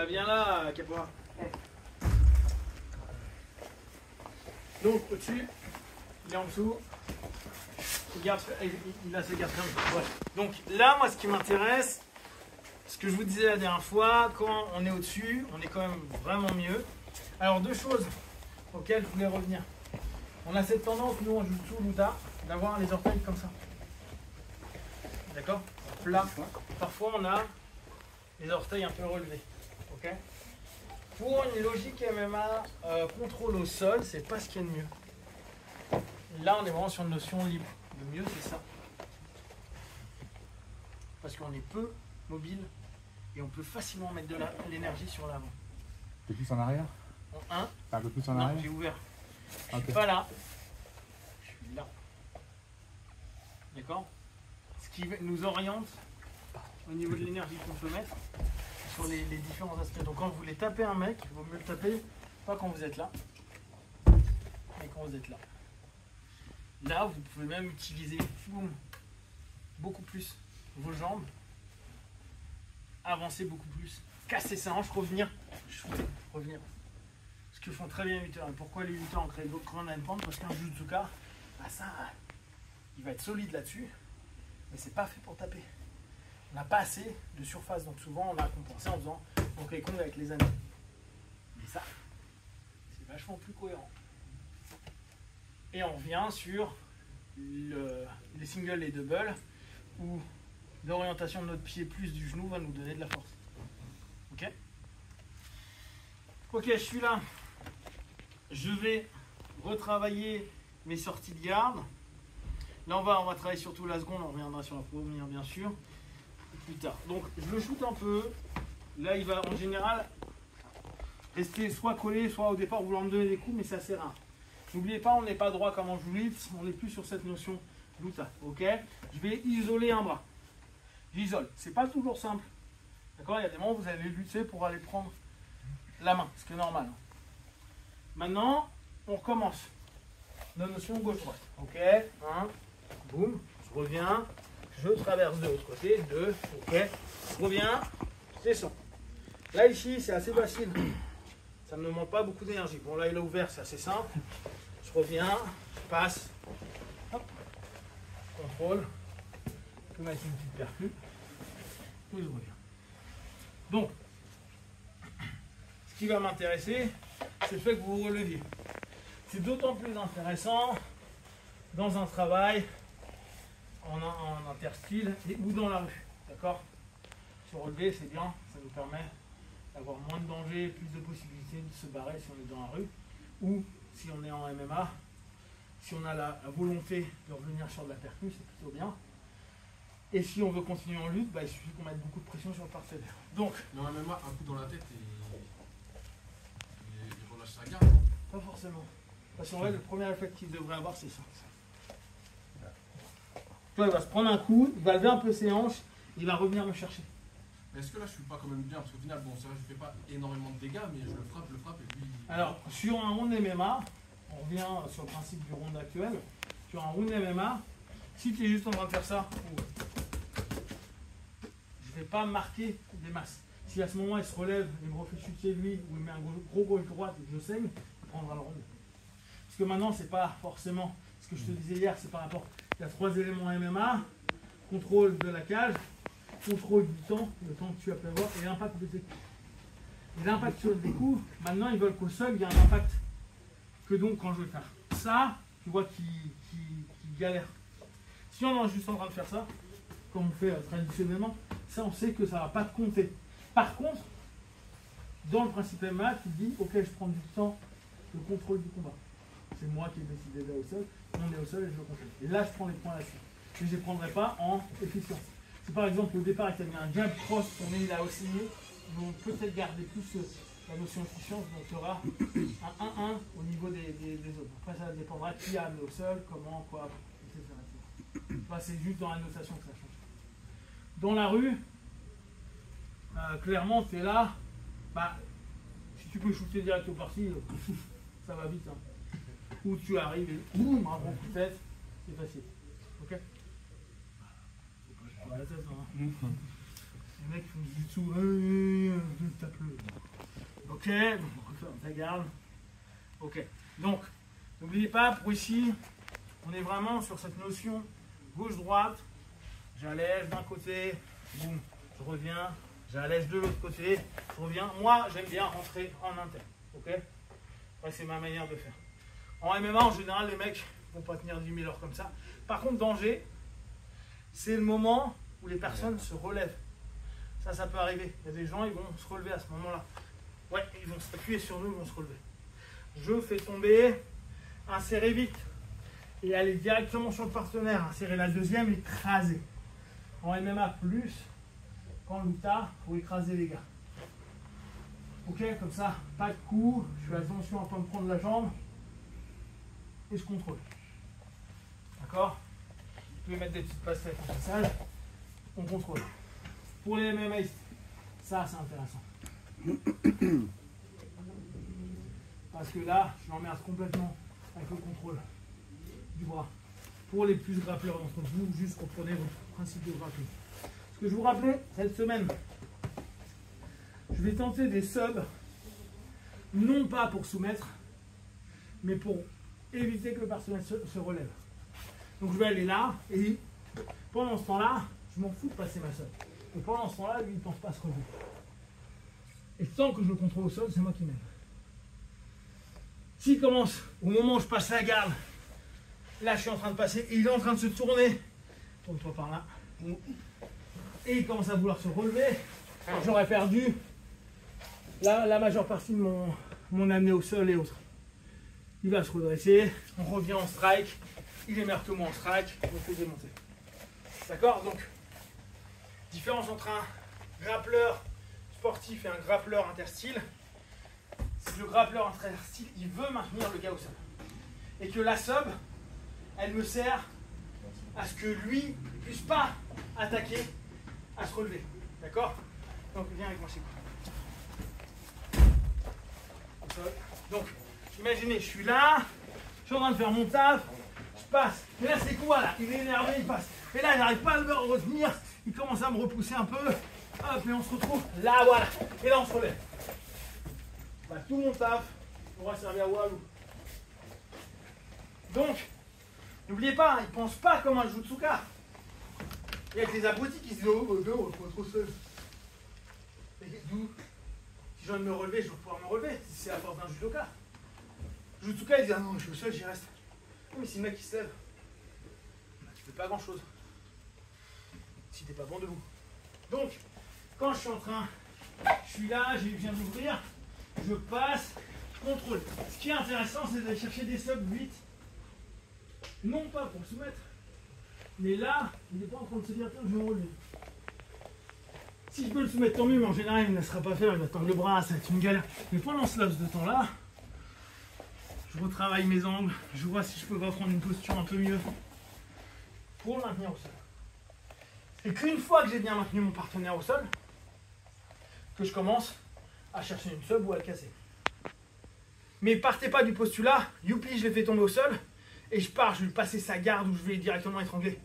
Viens là, Capois. Donc au-dessus, il est en dessous. Il a ses gardes comme ça. Ouais. Donc là, moi, ce qui m'intéresse, ce que je vous disais la dernière fois, quand on est au-dessus, on est quand même vraiment mieux. Alors deux choses auxquelles je voulais revenir. On a cette tendance, nous en jiu-jitsu, Luta, d'avoir les orteils comme ça. D'accord? Plat. Parfois, on a les orteils un peu relevés. Ok? Pour une logique MMA, contrôle au sol, c'est pas ce qu'il y a de mieux. Là, on est vraiment sur une notion libre. Le mieux, c'est ça. Parce qu'on est peu mobile et on peut facilement mettre de l'énergie sur l'avant. Un peu plus en arrière? Un peu plus en arrière? Non, j'ai ouvert. Je Okay. suis pas là. Je suis là. D'accord? Ce qui nous oriente au niveau de l'énergie qu'on peut mettre sur les différents aspects. Donc quand vous voulez taper un mec, il vaut mieux le taper pas quand vous êtes là, mais quand vous êtes là. Là, vous pouvez même utiliser beaucoup plus vos jambes, avancer beaucoup plus, casser sa hanche, revenir, shooter, revenir. Ce que font très bien les lutteurs. Et pourquoi les lutteurs ont créé d'autres grands handpands? Parce qu'un Jutsuka, bah ça, il va être solide là-dessus, mais c'est pas fait pour taper. On n'a pas assez de surface, donc souvent on a compensé en faisant Donkey Kong avec les années. Mais ça, c'est vachement plus cohérent. Et on revient sur les singles et doubles, où l'orientation de notre pied plus du genou va nous donner de la force. Ok? Ok, je suis là. Je vais retravailler mes sorties de garde. Là, on va travailler surtout la seconde. On reviendra sur la première, bien sûr, plus tard. Donc, je le shoot un peu. Là, il va en général rester soit collé, soit au départ vouloir me donner des coups, mais c'est assez rare. N'oubliez pas, on n'est pas droit comme en jiu-jitsu, on n'est plus sur cette notion Luta. Ok? Je vais isoler un bras. J'isole. C'est pas toujours simple. D'accord? Il y a des moments où vous allez lutter pour aller prendre la main, ce qui est normal. Maintenant, on recommence. La notion gauche-droite. Ok? 1, boum, je reviens, je traverse de l'autre côté, 2, ok, je reviens, je descends. Là, ici, c'est assez facile. Ça ne me demande pas beaucoup d'énergie. Bon, là, il a ouvert, c'est assez simple. Je reviens, je passe, hop, contrôle, je mets une petite percue, et je reviens. Donc, ce qui va m'intéresser, c'est le fait que vous vous releviez. C'est d'autant plus intéressant dans un travail en interstyle ou dans la rue. D'accord? Se relever, c'est bien, ça nous permet d'avoir moins de danger, plus de possibilités de se barrer si on est dans la rue, ou si on est en MMA, si on a la volonté de revenir sur de la percue, c'est plutôt bien. Et si on veut continuer en lutte, bah, il suffit qu'on mette beaucoup de pression sur le partenaire. Donc, dans la MMA, un coup dans la tête et il relâche sa garde, non? Pas forcément. Parce qu'en vrai, le premier effet qu'il devrait avoir, c'est ça. Tu vois, il va se prendre un coup, il va lever un peu ses hanches, il va revenir me chercher. Mais est-ce que là je suis pas quand même bien? Parce qu'au final, bon, c'est vrai, je fais pas énormément de dégâts, mais je le frappe et puis. Alors, sur un round MMA, on revient sur le principe du round actuel. Sur un round MMA, si tu es juste en train de faire ça, je ne vais pas marquer des masses. Si à ce moment il se relève, il me refait chuter lui, ou il met un gros gauche-droite et que je saigne, il prendra le round. Parce que maintenant, c'est pas forcément ce que je te disais hier, c'est par rapport. Il y a 3 éléments MMA, contrôle de la cage, contrôle du temps, le temps que tu as pu avoir, et l'impact de tes coups. Et l'impact sur les coups, maintenant ils veulent qu'au sol, il y a un impact. Que donc, quand je vais faire ça, tu vois qu'ils galèrent. Si on est juste en train de faire ça, comme on fait traditionnellement, ça on sait que ça ne va pas te compter. Par contre, dans le principe MMA, tu dis, ok, je prends du temps de contrôle du combat. C'est moi qui ai décidé d'aller au sol, on est au sol et je le contrôle. Et là, je prends les points là-dessus. Mais je ne les prendrai pas en efficience. Si par exemple au départ, il y a un jab cross, on est là aussi, ils vont peut-être garder plus la notion d'efficience, donc il y aura un 1-1 au niveau des autres. Après, ça dépendra qui a amené au sol, comment, quoi, etc. Enfin, c'est juste dans la notation que ça change. Dans la rue, clairement, tu es là, bah, si tu peux shooter direct au parti, ça va vite. Hein. Ou tu arrives et boum, un bon coup de tête, c'est facile. Ok? Faut pas se prendre la tête, hein. Les mecs font du jiu-jitsu. pleut. Ok, donc on la garde. Ok, donc n'oubliez pas, pour ici, on est vraiment sur cette notion gauche-droite. J'allège d'un côté, boum, je reviens, j'allège de l'autre côté, je reviens. Moi, j'aime bien rentrer en interne. Ok, ouais, c'est ma manière de faire. En MMA, en général, les mecs ne vont pas tenir 10 000 heures comme ça. Par contre, danger, c'est le moment où les personnes se relèvent. Ça peut arriver. Il y a des gens, ils vont se relever à ce moment-là. Ouais, ils vont s'appuyer sur nous, ils vont se relever. Je fais tomber, insérer vite et aller directement sur le partenaire. Insérer la deuxième, écraser. En MMA, plus, qu'en luta, il faut écraser les gars. Ok, comme ça, pas de coup, je fais attention à ne pas me prendre la jambe et je contrôle. D'accord? Vous pouvez mettre des petites passettes en passage, on contrôle. Pour les MMA, ça c'est intéressant. Parce que là, je l'emmerde complètement avec le contrôle du bras. Pour les plus grappleurs d'entre vous, juste comprenez votre principe de grappling. Ce que je vous rappelais, cette semaine, je vais tenter des subs, non pas pour soumettre, mais pour éviter que le partenaire se relève. Donc je vais aller là, et pendant ce temps-là, je m'en fous de passer ma sub. Et pendant ce temps-là, lui, il ne pense pas à se relever. Et tant que je le contrôle au sol, c'est moi qui mène. S'il commence, au moment où je passe la garde, là je suis en train de passer, et il est en train de se tourner, tourne-toi par là, et il commence à vouloir se relever, j'aurais perdu la majeure partie de mon amené au sol et autres. Il va se redresser, on revient en strike, il est meilleur que moi en strike, on me fait démonter. D'accord? Donc, différence entre un grappleur sportif et un grappleur interstyle, c'est que le grappleur interstyle, il veut maintenir le gars au sol. Et que la sub, elle me sert à ce que lui ne puisse pas attaquer, à se relever. D'accord? Donc, viens avec moi, c'est quoi? Donc, imaginez, je suis là, je suis en train de faire mon taf, je passe. Mais là, c'est quoi là? Il est énervé, il passe. Et là, il n'arrive pas à me retenir, il commence à me repousser un peu. Hop, et on se retrouve là, voilà. Et là, on se relève. Bah, tout mon taf pourra servir à Walou. Donc, n'oubliez pas, ils ne pensent pas comme un jutsuka. Il y a que les abrutis qui se disent oh, on faut trop seul. Mais d'où? Si je viens de me relever, je vais pouvoir me relever. C'est la force d'un judoka. Jutsuka, il dit ah non, je suis au sol, j'y reste. Oui, mais si le mec qui se lève, bah, tu fais pas grand chose. Si t'es pas bon debout. Donc, quand je suis en train, je suis là, je viens d'ouvrir, je passe, je contrôle. Ce qui est intéressant, c'est d'aller chercher des subs vite. Non pas pour se soumettre, mais là, il n'est pas en train de se dire tiens, je vais me relever. Si je peux le soumettre, tant mieux, mais en général, il ne laissera pas faire, il va tendre le bras, ça va être une galère. Mais pendant ce laps de temps-là, je retravaille mes angles, je vois si je peux pas prendre une posture un peu mieux pour le maintenir au sol. Et qu'une fois que j'ai bien maintenu mon partenaire au sol, que je commence à chercher une sub ou à le casser. Mais partez pas du postulat, youpi, je l'ai fait tomber au sol, et je pars, je vais lui passer sa garde ou je vais directement étrangler.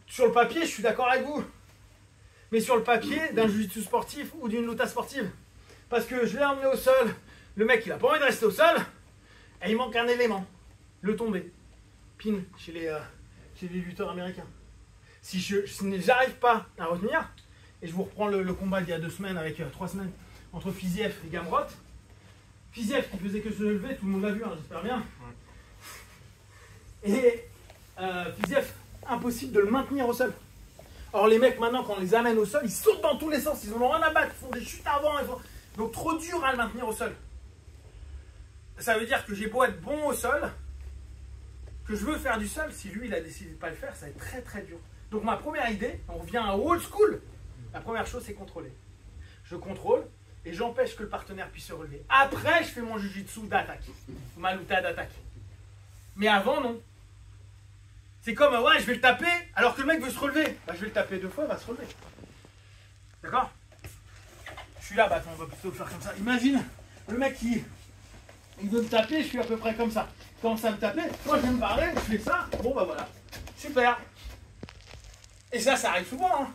Sur le papier, je suis d'accord avec vous. Mais sur le papier, d'un jiu-jitsu sportif ou d'une luta sportive. Parce que je l'ai emmené au sol, le mec il a pas envie de rester au sol, et il manque un élément, le tomber. Pin chez les lutteurs américains. Si j'arrive pas à retenir, et je vous reprends le combat d'il y a 2 semaines, avec 3 semaines, entre Fiziev et Gamrot. Fiziev qui faisait que se lever, tout le monde l'a vu, hein, j'espère bien. Et Fiziev, impossible de le maintenir au sol. Or les mecs maintenant quand on les amène au sol, ils sautent dans tous les sens, ils en ont rien à battre, ils font des chutes avant, donc trop dur à le maintenir au sol. Ça veut dire que j'ai beau être bon au sol, que je veux faire du sol, si lui il a décidé de ne pas le faire, ça va être très très dur. Donc ma première idée, on revient à old school, la première chose c'est contrôler. Je contrôle et j'empêche que le partenaire puisse se relever. Après je fais mon jujitsu d'attaque, ma luta d'attaque. Mais avant non. C'est comme, ouais, je vais le taper, alors que le mec veut se relever. Bah, je vais le taper 2 fois, il va se relever. D'accord? Je suis là, bah attends, on va plutôt le faire comme ça. Imagine, le mec il veut me taper, je suis à peu près comme ça. Il commence à me taper, moi je viens me parler, je fais ça, bon bah voilà. Super. Et ça arrive souvent. Hein.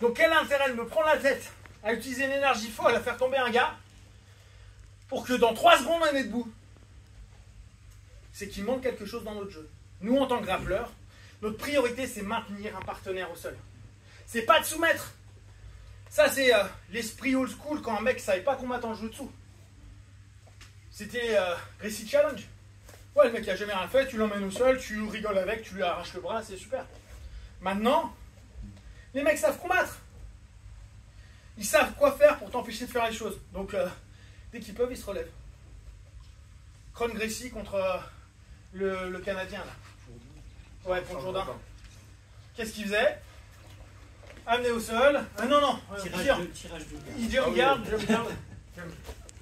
Donc quel intérêt de me prendre la tête à utiliser l'énergie folle à faire tomber un gars pour que dans 3 secondes on est debout. C'est qu'il manque quelque chose dans notre jeu. Nous, en tant que grappleurs, notre priorité, c'est maintenir un partenaire au sol. C'est pas de soumettre. Ça, c'est l'esprit old school quand un mec savait pas combattre en jutsu. C'était Gracie Challenge. Ouais, le mec il a jamais rien fait, tu l'emmènes au sol, tu rigoles avec, tu lui arraches le bras, c'est super. Maintenant, les mecs savent combattre. Ils savent quoi faire pour t'empêcher de faire les choses. Donc, dès qu'ils peuvent, ils se relèvent. Kron Gracie contre le Canadien, là. Ouais, pour Jourdain. Qu'est-ce qu'il faisait? Amené au sol. Ah non, non. Tirage de Il dit regarde, je regarde.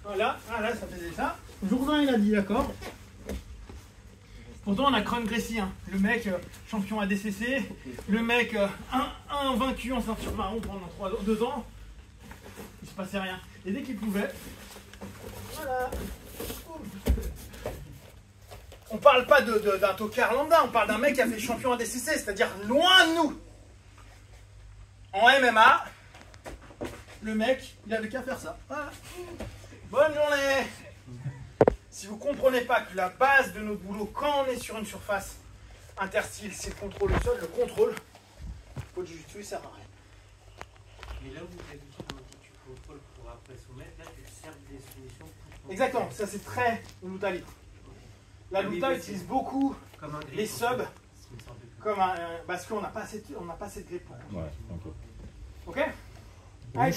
Voilà, ça faisait ça. Jourdain, il a dit d'accord. Pourtant, on a Kron Gracie, hein. Le mec champion ADCC, le mec invaincu en ceinture marron pendant 2 ans. Il se passait rien. Et dès qu'il pouvait, voilà. On parle pas d'un tocard lambda, on parle d'un mec qui a fait champion ADCC, c'est-à-dire loin de nous. En MMA, le mec, il avait qu'à faire ça. Voilà. Bonne journée. Si vous ne comprenez pas que la base de notre boulot, quand on est sur une surface interstitielle, c'est le contrôle au sol, le contrôle, le jiu-jitsu, il sert à rien. Mais là où vous avez dit que tu contrôles pour après soumettre, là tu sers des solutions. Exactement, ça c'est très luta libre. La luta utilise beaucoup les subs comme parce qu'on n'a pas assez de grip pour. Ouais, ok. Ok. Allez,